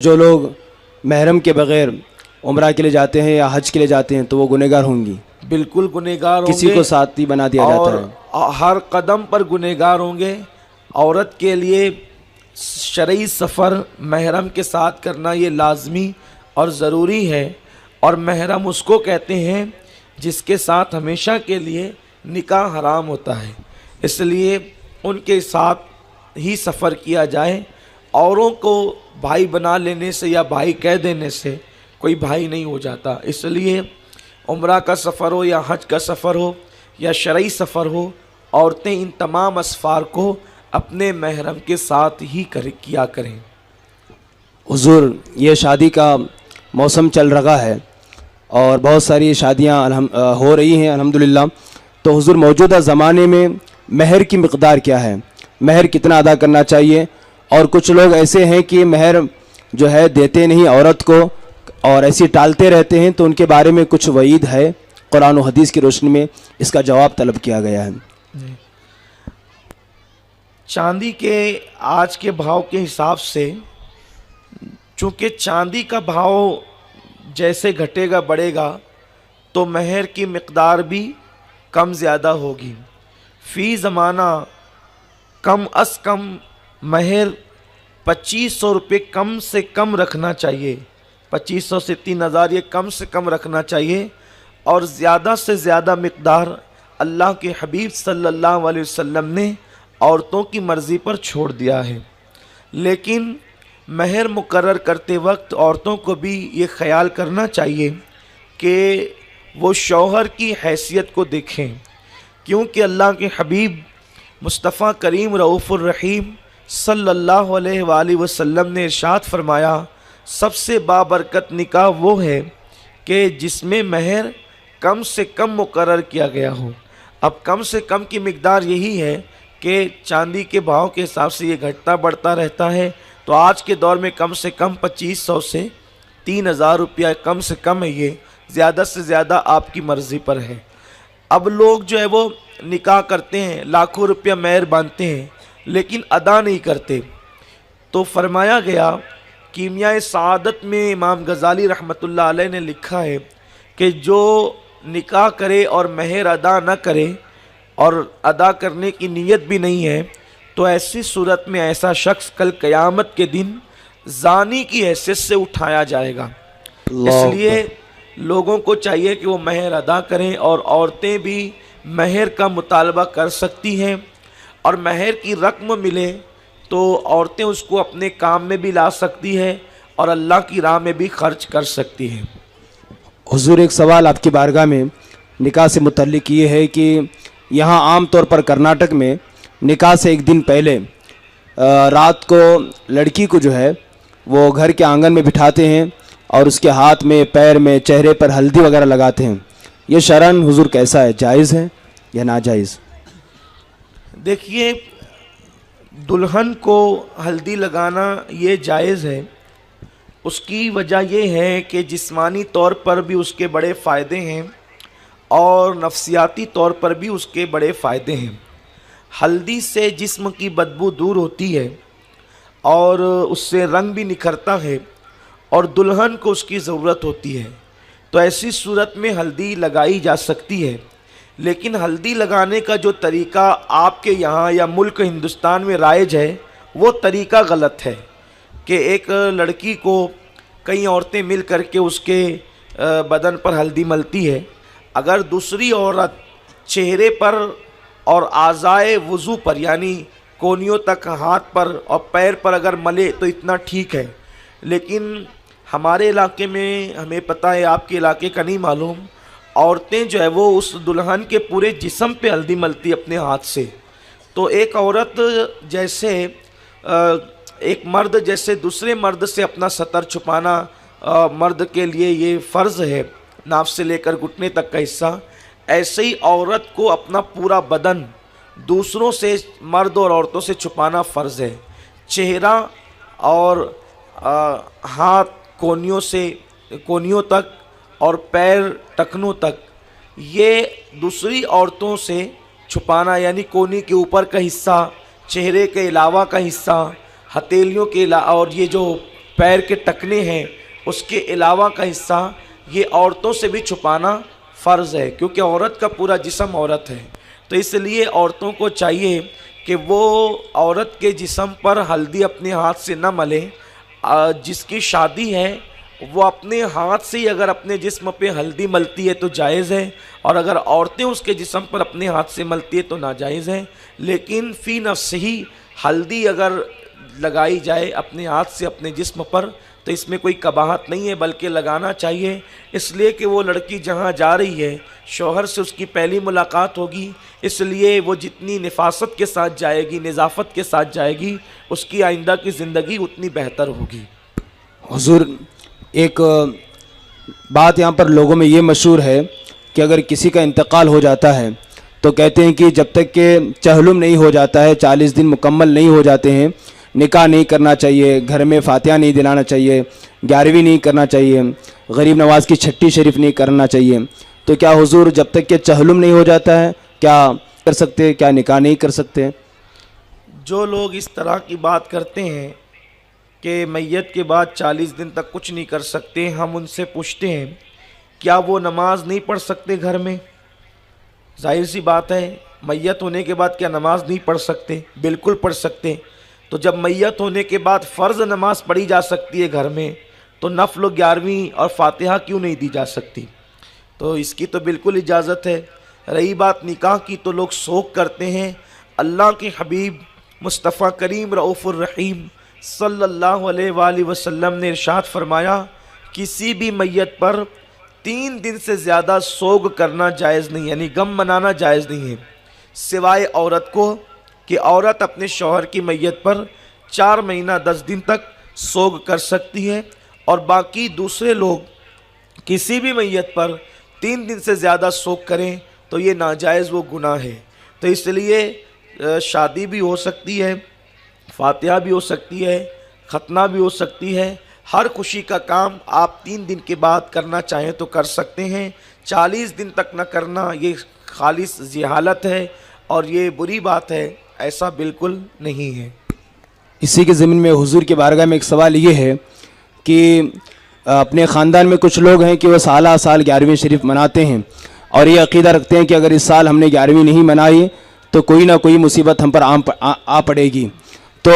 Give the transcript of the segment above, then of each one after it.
جو لوگ محرم کے بغیر عمرہ کے لیے جاتے ہیں یا حج کے لیے جاتے ہیں تو وہ گنہگار ہوں گی، بالکل گنہگار ہوں گے، کسی کو ساتھی بنا دیا جاتا ہے اور ہر قدم پر گنہگار ہوں گے۔ عورت کے لیے شرعی سفر محرم کے ساتھ کرنا یہ لازمی اور ضروری ہے، اور محرم اس کو کہتے ہیں جس کے ساتھ ہمیشہ کے لیے نکاح حرام ہوتا ہے، اس لیے ان کے ساتھ ہی سفر کیا جائے۔ اوروں کو بھائی بنا لینے سے یا بھائی کہہ دینے سے کوئی بھائی نہیں ہو جاتا، اس لیے عمرہ کا سفر ہو یا حج کا سفر ہو یا شرعی سفر ہو، عورتیں ان تمام اسفار کو اپنے محرم کے ساتھ ہی کیا کریں۔ حضور، یہ شادی کا موسم چل رہا ہے اور بہت ساری شادیاں ہو رہی ہیں الحمدللہ، تو حضور موجودہ زمانے میں مہر کی مقدار کیا ہے؟ مہر کتنا ادا کرنا چاہیے؟ اور کچھ لوگ ایسے ہیں کہ مہر جو ہے دیتے نہیں عورت کو اور ایسے ٹالتے رہتے ہیں، تو ان کے بارے میں کچھ وعید ہے قرآن و حدیث کی روشنی میں، اس کا جواب طلب کیا گیا ہے۔ چاندی کے آج کے بھاؤ کے حساب سے، چونکہ چاندی کا بھاؤ جیسے گھٹے گا بڑھے گا تو مہر کی مقدار بھی کم زیادہ ہوگی۔ فی زمانہ کم از کم مہر 2500 روپے کم سے کم رکھنا چاہیے، 2500 سے 3000 یہ کم سے کم رکھنا چاہیے، اور زیادہ سے زیادہ مقدار اللہ کے حبیب صلی اللہ علیہ وسلم نے عورتوں کی مرضی پر چھوڑ دیا ہے۔ لیکن مہر مقرر کرتے وقت عورتوں کو بھی یہ خیال کرنا چاہیے کہ وہ شوہر کی حیثیت کو دیکھیں، کیونکہ اللہ کے حبیب مصطفیٰ کریم رؤوف الرحیم صلی اللہ علیہ وآلہ وسلم نے ارشاد فرمایا، سب سے بابرکت نکاح وہ ہے کہ جس میں مہر کم سے کم مقرر کیا گیا ہو۔ اب کم سے کم کی مقدار یہی ہے کہ چاندی کے بھاؤ کے حساب سے یہ گھٹتا بڑھتا رہتا ہے، تو آج کے دور میں کم سے کم 2500 سے 3000 روپیہ کم سے کم ہے، یہ زیادہ سے زیادہ آپ کی مرضی پر ہے۔ اب لوگ جو ہے وہ نکاح کرتے ہیں، لاکھوں روپیہ مہر باندھتے ہیں لیکن ادا نہیں کرتے، تو فرمایا گیا کیمیائے سعادت میں امام غزالی رحمۃ اللہ علیہ نے لکھا ہے کہ جو نکاح کرے اور مہر ادا نہ کرے اور ادا کرنے کی نیت بھی نہیں ہے، تو ایسی صورت میں ایسا شخص کل قیامت کے دن زانی کی حیثیت سے اٹھایا جائے گا۔ اس لیے لوگوں کو چاہیے کہ وہ مہر ادا کریں، اور عورتیں بھی مہر کا مطالبہ کر سکتی ہیں، اور مہر کی رقم ملے تو عورتیں اس کو اپنے کام میں بھی لا سکتی ہیں اور اللہ کی راہ میں بھی خرچ کر سکتی ہیں۔ حضور، ایک سوال آپ کی بارگاہ میں نکاح سے متعلق یہ ہے کہ یہاں عام طور پر کرناٹک میں نکاح سے ایک دن پہلے رات کو لڑکی کو جو ہے وہ گھر کے آنگن میں بٹھاتے ہیں اور اس کے ہاتھ میں، پیر میں، چہرے پر ہلدی وغیرہ لگاتے ہیں، یہ شرعاً حضور کیسا ہے؟ جائز ہے یا ناجائز؟ دیکھیے، دلہن کو ہلدی لگانا یہ جائز ہے، اس کی وجہ یہ ہے کہ جسمانی طور پر بھی اس کے بڑے فائدے ہیں اور نفسیاتی طور پر بھی اس کے بڑے فائدے ہیں۔ ہلدی سے جسم کی بدبو دور ہوتی ہے اور اس سے رنگ بھی نکھرتا ہے، اور دلہن کو اس کی ضرورت ہوتی ہے، تو ایسی صورت میں ہلدی لگائی جا سکتی ہے۔ لیکن ہلدی لگانے کا جو طریقہ آپ کے یہاں یا ملک ہندوستان میں رائج ہے وہ طریقہ غلط ہے، کہ ایک لڑکی کو کئی عورتیں مل کر کے اس کے بدن پر ہلدی ملتی ہے۔ اگر دوسری عورت چہرے پر اور اعضائے وضو پر، یعنی کونیوں تک، ہاتھ پر اور پیر پر اگر ملے تو اتنا ٹھیک ہے، لیکن ہمارے علاقے میں، ہمیں پتہ ہے، آپ کے علاقے کا نہیں معلوم، عورتیں جو ہے وہ اس دلہن کے پورے جسم پہ ہلدی ملتی اپنے ہاتھ سے۔ تو ایک عورت جیسے، ایک مرد جیسے دوسرے مرد سے اپنا ستر چھپانا مرد کے لیے یہ فرض ہے، ناف سے لے کر گھٹنے تک کا حصہ، ایسے ہی عورت کو اپنا پورا بدن دوسروں سے، مرد اور عورتوں سے چھپانا فرض ہے۔ چہرہ اور ہاتھ کونیوں تک اور پیر ٹکنوں تک، یہ دوسری عورتوں سے چھپانا، یعنی کونی کے اوپر کا حصہ، چہرے کے علاوہ کا حصہ، ہتھیلیوں کے علاوہ، اور یہ جو پیر کے ٹکنے ہیں، اس کے علاوہ کا حصہ یہ عورتوں سے بھی چھپانا فرض ہے، کیونکہ عورت کا پورا جسم عورت ہے۔ تو اس لیے عورتوں کو چاہیے کہ وہ عورت کے جسم پر ہلدی اپنے ہاتھ سے نہ ملے۔ جس کی شادی ہے وہ اپنے ہاتھ سے ہی اگر اپنے جسم پہ ہلدی ملتی ہے تو جائز ہے، اور اگر عورتیں اس کے جسم پر اپنے ہاتھ سے ملتی ہے تو ناجائز ہے۔ لیکن فی نفس ہی ہلدی اگر لگائی جائے اپنے ہاتھ سے اپنے جسم پر تو اس میں کوئی قباحت نہیں ہے، بلکہ لگانا چاہیے، اس لیے کہ وہ لڑکی جہاں جا رہی ہے شوہر سے اس کی پہلی ملاقات ہوگی، اس لیے وہ جتنی نفاست کے ساتھ جائے گی، نظافت کے ساتھ جائے گی، اس کی آئندہ کی زندگی اتنی بہتر ہوگی۔ حضور ایک بات یہاں پر لوگوں میں یہ مشہور ہے کہ اگر کسی کا انتقال ہو جاتا ہے تو کہتے ہیں کہ جب تک کہ چہلم نہیں ہو جاتا ہے، 40 دن مکمل نہیں ہو جاتے ہیں، نکاح نہیں کرنا چاہیے، گھر میں فاتحہ نہیں دلانا چاہیے، 11ویں نہیں کرنا چاہیے، غریب نواز کی چھٹی شریف نہیں کرنا چاہیے۔ تو کیا حضور جب تک کہ چہلم نہیں ہو جاتا ہے کیا کر سکتے، کیا نکاح نہیں کر سکتے؟ جو لوگ اس طرح کی بات کرتے ہیں کہ میت کے بعد 40 دن تک کچھ نہیں کر سکتے، ہم ان سے پوچھتے ہیں کیا وہ نماز نہیں پڑھ سکتے گھر میں؟ ظاہر سی بات ہے، میت ہونے کے بعد کیا نماز نہیں پڑھ سکتے؟ بالکل پڑھ سکتے۔ تو جب میت ہونے کے بعد فرض نماز پڑھی جا سکتی ہے گھر میں تو نفل 11ویں اور فاتحہ کیوں نہیں دی جا سکتی؟ تو اس کی تو بالکل اجازت ہے۔ رہی بات نکاح کی تو لوگ سوگ کرتے ہیں۔ اللہ کے حبیب مصطفیٰ کریم رؤوف الرحیم صلی اللہ علیہ وآلہ وسلم نے ارشاد فرمایا کسی بھی میت پر 3 دن سے زیادہ سوگ کرنا جائز نہیں، یعنی غم منانا جائز نہیں ہے، سوائے عورت کو کہ عورت اپنے شوہر کی میت پر 4 مہینہ 10 دن تک سوگ کر سکتی ہے، اور باقی دوسرے لوگ کسی بھی میت پر 3 دن سے زیادہ سوگ کریں تو یہ ناجائز، وہ گناہ ہے۔ تو اس لیے شادی بھی ہو سکتی ہے، فاتحہ بھی ہو سکتی ہے، ختنہ بھی ہو سکتی ہے، ہر خوشی کا کام آپ 3 دن کے بعد کرنا چاہیں تو کر سکتے ہیں۔ 40 دن تک نہ کرنا یہ خالص جہالت ہے اور یہ بری بات ہے، ایسا بالکل نہیں ہے۔ اسی کے ضمن میں حضور کی بارگاہ میں ایک سوال یہ ہے کہ اپنے خاندان میں کچھ لوگ ہیں کہ وہ سالہ سال 11ویں شریف مناتے ہیں اور یہ عقیدہ رکھتے ہیں کہ اگر اس سال ہم نے 11ویں نہیں منائی تو کوئی نہ کوئی مصیبت ہم پر آ پڑے گی، تو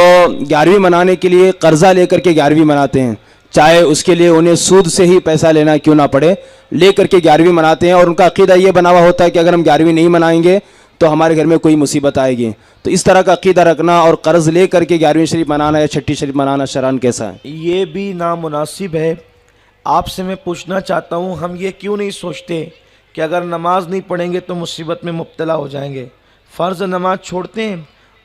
11ویں منانے کے لیے قرضہ لے کر کے 11ویں مناتے ہیں، چاہے اس کے لیے انہیں سود سے ہی پیسہ لینا کیوں نہ پڑے، لے کر کے 11ویں مناتے ہیں، اور ان کا عقیدہ یہ بنا ہوا ہوتا ہے کہ اگر ہم 11ویں نہیں منائیں گے تو ہمارے گھر میں کوئی مصیبت آئے گی۔ تو اس طرح کا عقیدہ رکھنا اور قرض لے کر کے 11ویں شریف منانا یا چھٹی شریف منانا شرعاً کیسا ہے؟ یہ بھی نامناسب ہے۔ آپ سے میں پوچھنا چاہتا ہوں، ہم یہ کیوں نہیں سوچتے کہ اگر نماز نہیں پڑھیں گے تو مصیبت میں مبتلا ہو جائیں گے، فرض نماز چھوڑتے ہیں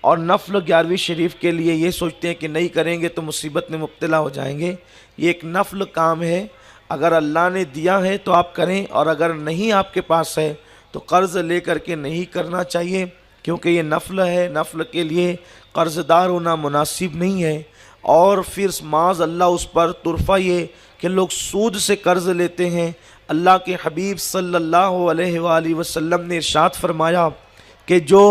اور نفل 11ویں شریف کے لیے یہ سوچتے ہیں کہ نہیں کریں گے تو مصیبت میں مبتلا ہو جائیں گے۔ یہ ایک نفل کام ہے، اگر اللہ نے دیا ہے تو آپ کریں، اور اگر نہیں آپ کے پاس ہے تو قرض لے کر کے نہیں کرنا چاہیے، کیونکہ یہ نفل ہے، نفل کے لیے قرض دار ہونا مناسب نہیں ہے۔ اور پھر معاذ اللہ اس پر طرفہ یہ کہ لوگ سود سے قرض لیتے ہیں۔ اللہ کے حبیب صلی اللہ علیہ وآلہ وسلم نے ارشاد فرمایا کہ جو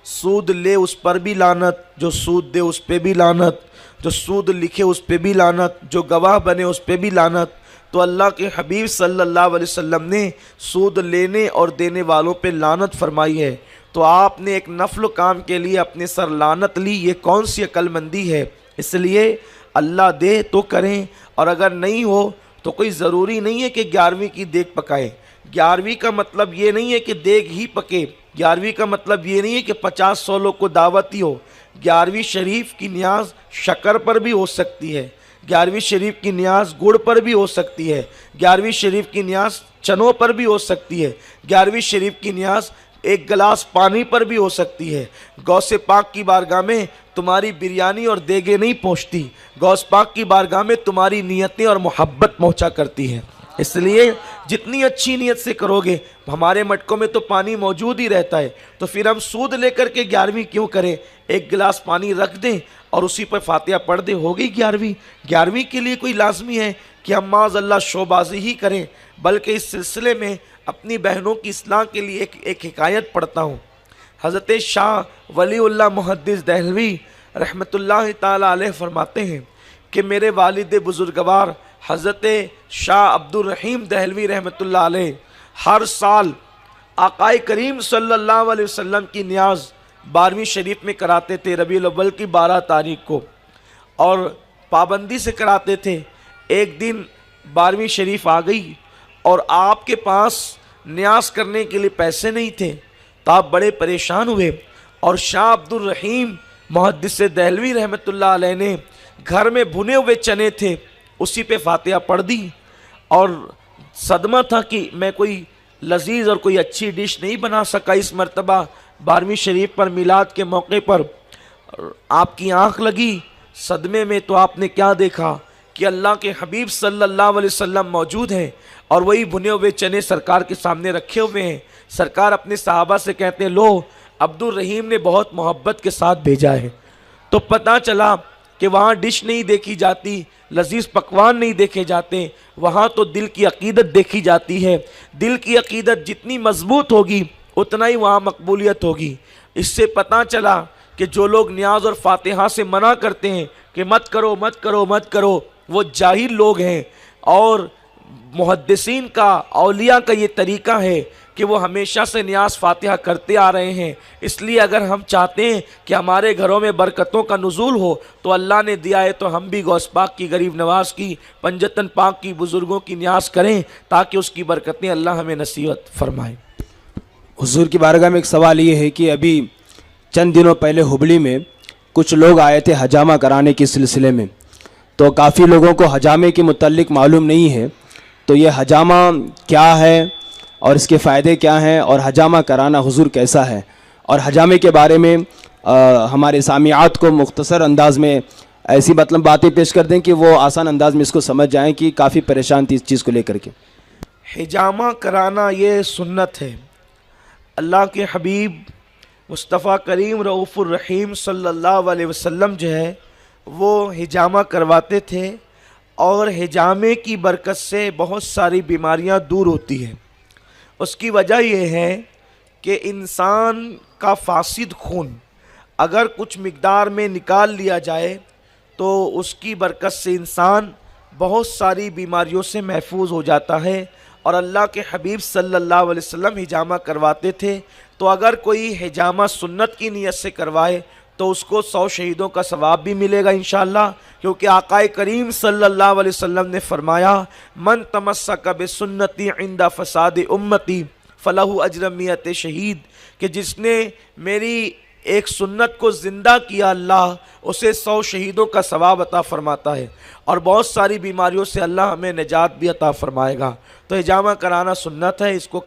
سود لے اس پر بھی لعنت، جو سود دے اس پہ بھی لعنت، جو سود لکھے اس پہ بھی لعنت، جو گواہ بنے اس پہ بھی لعنت۔ تو اللہ کے حبیب صلی اللہ علیہ وسلم نے سود لینے اور دینے والوں پہ لعنت فرمائی ہے، تو آپ نے ایک نفل کام کے لیے اپنے سر لعنت لی، یہ کون سی عقل مندی ہے؟ اس لیے اللہ دے تو کریں، اور اگر نہیں ہو تو کوئی ضروری نہیں ہے کہ 11ویں کی دیگ پکائیں۔ 11ویں کا مطلب یہ نہیں ہے کہ دیگ ہی پکے، 11ویں کا مطلب یہ نہیں ہے کہ 50-100 لوگ کو دعوت ہی ہو۔ 11ویں شریف کی نیاز شکر پر بھی ہو سکتی ہے، 11ویں شریف کی نیاز گڑ پر بھی ہو سکتی ہے، 11ویں شریف کی نیاز چنوں پر بھی ہو سکتی ہے، 11ویں شریف کی نیاز ایک گلاس پانی پر بھی ہو سکتی ہے۔ غوث پاک کی بارگاہ میں تمہاری بریانی اور دیگیں نہیں پہنچتی، غوث پاک کی بارگاہ میں تمہاری نیتیں اور محبت پہنچا کرتی ہے۔ اس لیے جتنی اچھی نیت سے کرو گے، ہمارے مٹکوں میں تو پانی موجود ہی رہتا ہے، تو پھر ہم سود لے کر کے 11ویں کیوں کریں؟ ایک گلاس پانی رکھ دیں اور اسی پر فاتحہ پڑھ دیں، ہو گئی 11ویں۔ 11ویں کے لیے کوئی لازمی ہے کہ ہم معاذ اللہ شوبازی ہی کریں، بلکہ اس سلسلے میں اپنی بہنوں کی اصلاح کے لیے ایک حکایت پڑھتا ہوں۔ حضرت شاہ ولی اللہ محدث دہلوی رحمۃ اللہ تعالی علیہ فرماتے ہیں کہ میرے والد بزرگوار حضرت شاہ عبدالرحیم دہلوی رحمۃ اللہ علیہ ہر سال آقائے کریم صلی اللہ علیہ وسلم کی نیاز 12ویں شریف میں کراتے تھے، ربیع الاول کی 12 تاریخ کو، اور پابندی سے کراتے تھے۔ ایک دن 12ویں شریف آ گئی اور آپ کے پاس نیاز کرنے کے لیے پیسے نہیں تھے، تو آپ بڑے پریشان ہوئے، اور شاہ عبدالرحیم محدث دہلوی رحمۃ اللہ علیہ نے گھر میں بھنے ہوئے چنے تھے، اسی پہ فاتحہ پڑھ دی، اور صدمہ تھا کہ میں کوئی لذیذ اور کوئی اچھی ڈش نہیں بنا سکا اس مرتبہ 12ویں شریف پر میلاد کے موقع پر۔ آپ کی آنکھ لگی صدمے میں، تو آپ نے کیا دیکھا کہ اللہ کے حبیب صلی اللہ علیہ وسلم موجود ہیں اور وہی بھنے ہوئے چنے سرکار کے سامنے رکھے ہوئے ہیں۔ سرکار اپنے صحابہ سے کہتے ہیں، لو عبدالرحیم نے بہت محبت کے ساتھ بھیجا ہے۔ تو پتہ چلا کہ وہاں ڈش نہیں دیکھی جاتی، لذیذ پکوان نہیں دیکھے جاتے، وہاں تو دل کی عقیدت دیکھی جاتی ہے۔ دل کی عقیدت جتنی مضبوط ہوگی اتنا ہی وہاں مقبولیت ہوگی۔ اس سے پتہ چلا کہ جو لوگ نیاز اور فاتحہ سے منع کرتے ہیں کہ مت کرو مت کرو مت کرو، وہ جاہل لوگ ہیں، اور محدثین کا، اولیاء کا یہ طریقہ ہے کہ وہ ہمیشہ سے نیاز فاتحہ کرتے آ رہے ہیں۔ اس لیے اگر ہم چاہتے ہیں کہ ہمارے گھروں میں برکتوں کا نزول ہو تو اللہ نے دیا ہے، تو ہم بھی غوث پاک کی، غریب نواز کی، پنجتن پاک کی، بزرگوں کی نیاز کریں تاکہ اس کی برکتیں اللہ ہمیں نصیبت فرمائیں۔ حضور کی بارگاہ میں ایک سوال یہ ہے کہ ابھی چند دنوں پہلے ہبلی میں کچھ لوگ آئے تھے حجامہ کرانے کے سلسلے میں، تو کافی لوگوں کو حجامے کے متعلق معلوم نہیں ہے، تو یہ حجامہ کیا ہے اور اس کے فائدے کیا ہیں، اور حجامہ کرانا حضور کیسا ہے، اور حجامے کے بارے میں ہمارے سامعات کو مختصر انداز میں ایسی مطلب باتیں پیش کر دیں کہ وہ آسان انداز میں اس کو سمجھ جائیں کہ کافی پریشان تھی اس چیز کو لے کر کے۔ حجامہ کرانا یہ سنت ہے۔ اللہ کے حبیب مصطفیٰ کریم رؤوف الرحیم صلی اللہ علیہ وسلم جو ہے وہ حجامہ کرواتے تھے، اور حجامے کی برکت سے بہت ساری بیماریاں دور ہوتی ہیں۔ اس کی وجہ یہ ہے کہ انسان کا فاسد خون اگر کچھ مقدار میں نکال لیا جائے تو اس کی برکت سے انسان بہت ساری بیماریوں سے محفوظ ہو جاتا ہے، اور اللہ کے حبیب صلی اللہ علیہ وسلم حجامہ کرواتے تھے۔ تو اگر کوئی حجامہ سنت کی نیت سے کروائے تو اس کو 100 شہیدوں کا ثواب بھی ملے گا انشاءاللہ، کیونکہ آقائے کریم صلی اللہ علیہ وسلم نے فرمایا، من تمسک بسنتی عند فساد امتی فلہ اجر 100 شہید، کہ جس نے میری ایک سنت کو زندہ کیا اللہ اسے 100 شہیدوں کا ثواب عطا فرماتا ہے، اور بہت ساری بیماریوں سے اللہ ہمیں نجات بھی عطا فرمائے گا۔ تو حجامہ کرانا سنت ہے، اس کو